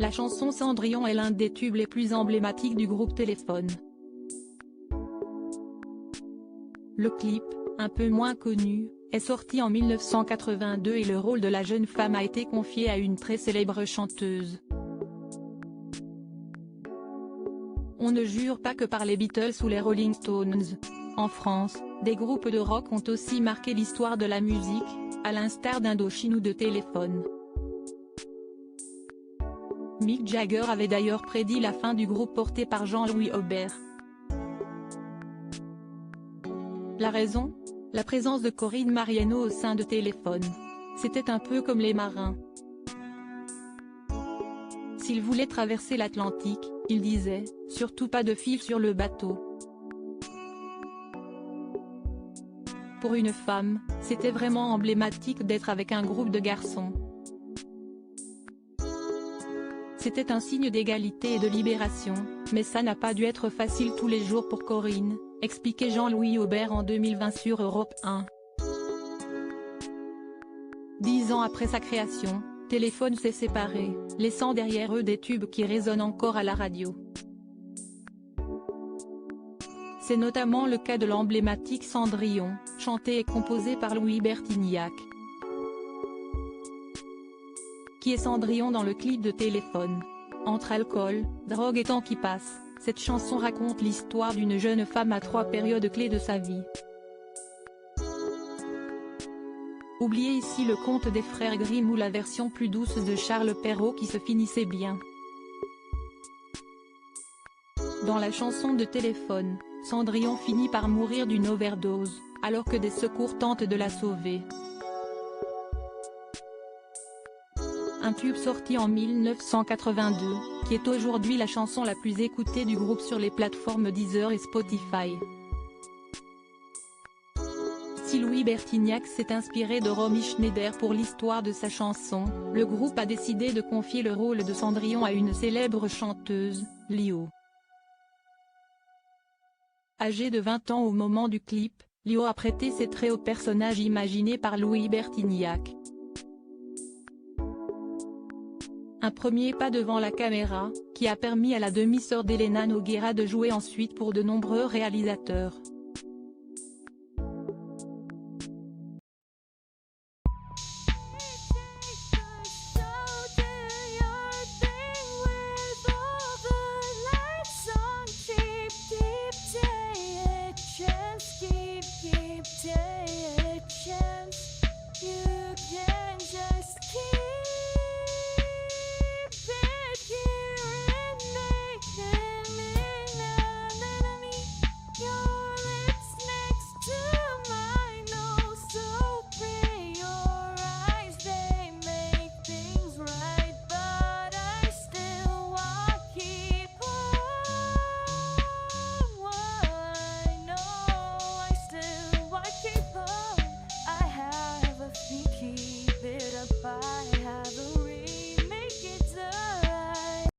La chanson Cendrillon est l'un des tubes les plus emblématiques du groupe Téléphone. Le clip, un peu moins connu, est sorti en 1982 et le rôle de la jeune femme a été confié à une très célèbre chanteuse. On ne jure pas que par les Beatles ou les Rolling Stones. En France, des groupes de rock ont aussi marqué l'histoire de la musique, à l'instar d'Indochine ou de Téléphone. Mick Jagger avait d'ailleurs prédit la fin du groupe porté par Jean-Louis Aubert. La raison ? La présence de Corinne Mariano au sein de Téléphone. C'était un peu comme les marins. S'ils voulaient traverser l'Atlantique, ils disaient « surtout pas de filles sur le bateau ». Pour une femme, c'était vraiment emblématique d'être avec un groupe de garçons. C'était un signe d'égalité et de libération, mais ça n'a pas dû être facile tous les jours pour Corinne, expliquait Jean-Louis Aubert en 2020 sur Europe 1. 10 ans après sa création, Téléphone s'est séparé, laissant derrière eux des tubes qui résonnent encore à la radio. C'est notamment le cas de l'emblématique Cendrillon, chanté et composé par Louis Bertignac. Qui est Cendrillon dans le clip de Téléphone? Entre alcool, drogue et temps qui passe, cette chanson raconte l'histoire d'une jeune femme à 3 périodes clés de sa vie. Oubliez ici le conte des frères Grimm ou la version plus douce de Charles Perrault qui se finissait bien. Dans la chanson de Téléphone, Cendrillon finit par mourir d'une overdose, alors que des secours tentent de la sauver. Un tube sorti en 1982, qui est aujourd'hui la chanson la plus écoutée du groupe sur les plateformes Deezer et Spotify. Si Louis Bertignac s'est inspiré de Romy Schneider pour l'histoire de sa chanson, le groupe a décidé de confier le rôle de Cendrillon à une célèbre chanteuse, Lio. Âgée de 20 ans au moment du clip, Lio a prêté ses traits au personnage imaginé par Louis Bertignac. Un premier pas devant la caméra, qui a permis à la demi-sœur d'Elena Nogueira de jouer ensuite pour de nombreux réalisateurs. Keep